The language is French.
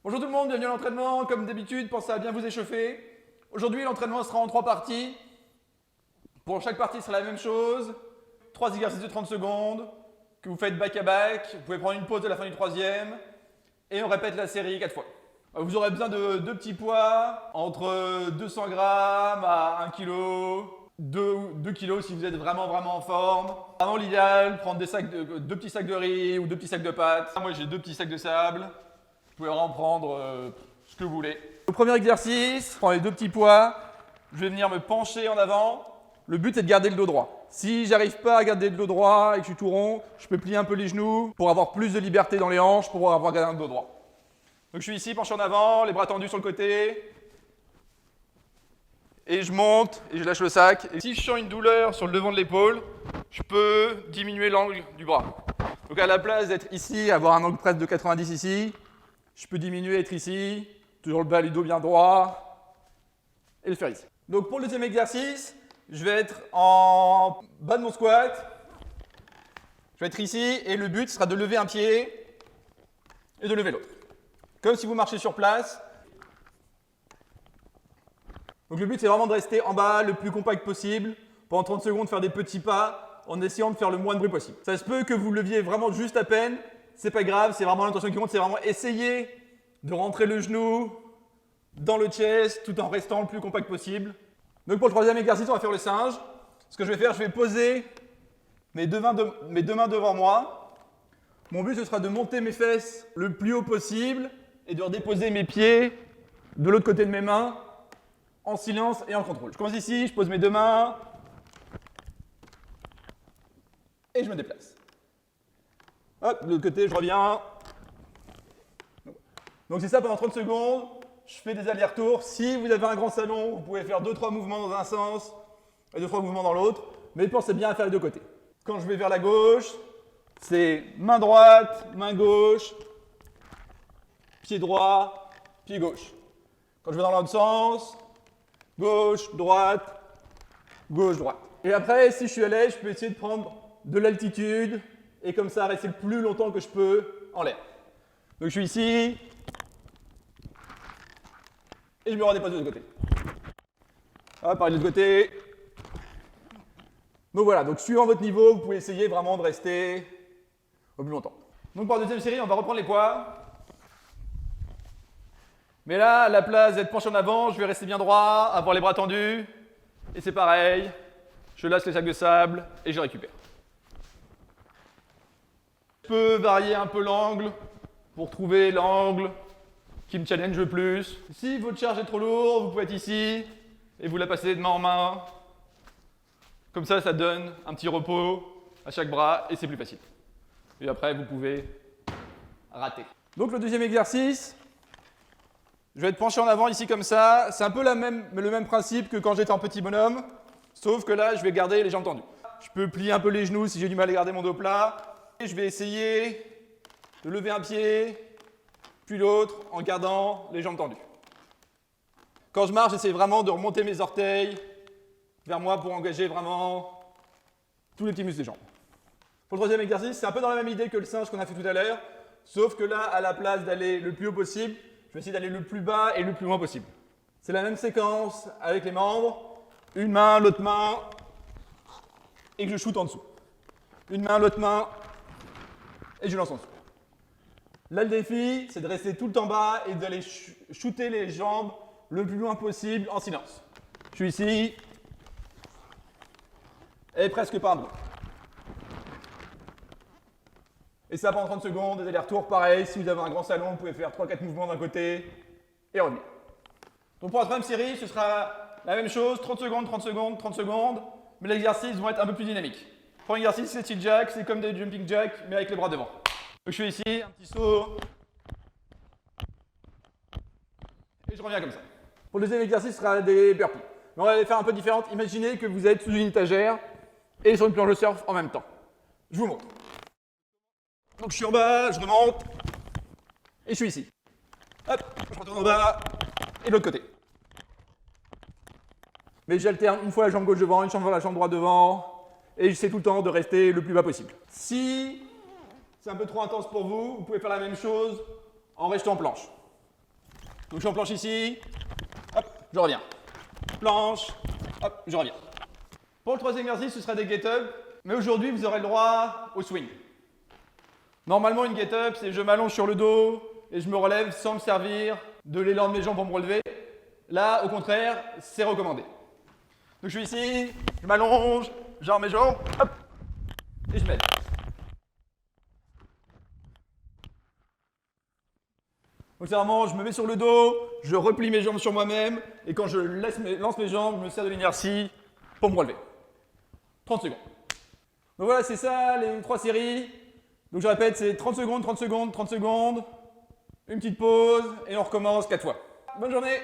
Bonjour tout le monde, bienvenue à l'entraînement. Comme d'habitude, pensez à bien vous échauffer. Aujourd'hui, l'entraînement sera en 3 parties. Pour chaque partie, ce sera la même chose. 3 exercices de 30 secondes que vous faites back à back. Vous pouvez prendre une pause à la fin du troisième. Et on répète la série 4 fois. Vous aurez besoin de 2 petits poids, entre 200 grammes à 1 kg, 2 kg si vous êtes vraiment en forme. Vraiment l'idéal, prendre 2 petits sacs de riz ou 2 petits sacs de pâtes. Moi j'ai 2 petits sacs de sable. Vous pouvez vraiment prendre ce que vous voulez. Le premier exercice, je prends les 2 petits poids. Je vais venir me pencher en avant. Le but c'est de garder le dos droit. Si j'arrive pas à garder le dos droit et que je suis tout rond, je peux plier un peu les genoux pour avoir plus de liberté dans les hanches, pour avoir gardé un dos droit. Donc je suis ici, penché en avant, les bras tendus sur le côté. Et je monte et je lâche le sac. Et si je sens une douleur sur le devant de l'épaule, je peux diminuer l'angle du bras. Donc à la place d'être ici, avoir un angle presque de 90 ici, je peux diminuer, être ici, toujours le bas du dos bien droit, et le faire ici. Donc pour le deuxième exercice, je vais être en bas de mon squat. Je vais être ici et le but sera de lever un pied et de lever l'autre. Comme si vous marchez sur place. Donc le but c'est vraiment de rester en bas le plus compact possible. Pendant 30 secondes, faire des petits pas en essayant de faire le moins de bruit possible. Ça se peut que vous leviez vraiment juste à peine. C'est pas grave, c'est vraiment l'intention qui compte. C'est vraiment essayer de rentrer le genou dans le chest tout en restant le plus compact possible. Donc pour le troisième exercice, on va faire le singe. Ce que je vais faire, je vais poser mes deux mains devant moi. Mon but ce sera de monter mes fesses le plus haut possible et de redéposer mes pieds de l'autre côté de mes mains en silence et en contrôle. Je commence ici, je pose mes 2 mains et je me déplace. Hop, de l'autre côté, je reviens. Donc c'est ça pendant 30 secondes. Je fais des allers-retours. Si vous avez un grand salon, vous pouvez faire 2-3 mouvements dans un sens et 2-3 mouvements dans l'autre. Mais pensez bien à faire les deux côtés. Quand je vais vers la gauche, c'est main droite, main gauche, pied droit, pied gauche. Quand je vais dans l'autre sens, gauche, droite, gauche, droite. Et après, si je suis à l'aise, je peux essayer de prendre de l'altitude et comme ça rester le plus longtemps que je peux en l'air. Donc je suis ici et je me redépose de l'autre côté. Hop, pareil de l'autre côté. Donc voilà, donc suivant votre niveau, vous pouvez essayer vraiment de rester au plus longtemps. Donc pour la deuxième série, on va reprendre les poids. Mais là, à la place d'être penché en avant, je vais rester bien droit, avoir les bras tendus. Et c'est pareil, je lâche les sacs de sable et je récupère. Je peux varier un peu l'angle pour trouver l'angle qui me challenge le plus. Si votre charge est trop lourde, vous pouvez être ici et vous la passez de main en main. Comme ça, ça donne un petit repos à chaque bras et c'est plus facile. Et après, vous pouvez rater. Donc le deuxième exercice, je vais être penché en avant ici comme ça. C'est un peu le même principe que quand j'étais en petit bonhomme, sauf que là, je vais garder les jambes tendues. Je peux plier un peu les genoux si j'ai du mal à garder mon dos plat. Et je vais essayer de lever un pied, puis l'autre, en gardant les jambes tendues. Quand je marche, j'essaie vraiment de remonter mes orteils vers moi pour engager vraiment tous les petits muscles des jambes. Pour le troisième exercice, c'est un peu dans la même idée que le singe qu'on a fait tout à l'heure, sauf que là, à la place d'aller le plus haut possible, je vais essayer d'aller le plus bas et le plus loin possible. C'est la même séquence avec les membres. Une main, l'autre main, et que je shoote en dessous. Une main, l'autre main, et je lance en dessous. Là, le défi, c'est de rester tout le temps bas et d'aller shooter les jambes le plus loin possible en silence. Je suis ici, et presque pas un bruit. Et ça pendant 30 secondes, des allers-retours, pareil. Si vous avez un grand salon, vous pouvez faire 3-4 mouvements d'un côté et revenir. Donc pour la troisième série, ce sera la même chose, 30 secondes, 30 secondes, 30 secondes, mais les exercices vont être un peu plus dynamiques. Le premier exercice, c'est sit jack, c'est comme des jumping jacks, mais avec les bras devant. Donc je suis ici, un petit saut, et je reviens comme ça. Pour le deuxième exercice, ce sera des burpees. Mais on va les faire un peu différentes. Imaginez que vous êtes sous une étagère et sur une planche de surf en même temps. Je vous montre. Donc je suis en bas, je remonte, et je suis ici. Hop, je retourne en bas, et de l'autre côté. Mais j'alterne une fois la jambe gauche devant, une fois la jambe droite devant, et j'essaie tout le temps de rester le plus bas possible. Si c'est un peu trop intense pour vous, vous pouvez faire la même chose en restant en planche. Donc je suis en planche ici, hop, je reviens. Planche, hop, je reviens. Pour le troisième exercice, ce sera des get-up, mais aujourd'hui, vous aurez le droit au swing. Normalement, une get-up, c'est je m'allonge sur le dos et je me relève sans me servir de l'élan de mes jambes pour me relever. Là, au contraire, c'est recommandé. Donc je suis ici, je m'allonge, j'arme mes jambes, hop, et je m'aide. Donc c'est vraiment, je me mets sur le dos, je replie mes jambes sur moi-même, et quand je lance mes jambes, je me sers de l'inertie pour me relever. 30 secondes. Donc voilà, c'est ça, les 3 séries. Donc je répète, c'est 30 secondes, 30 secondes, 30 secondes, une petite pause, et on recommence 4 fois. Bonne journée!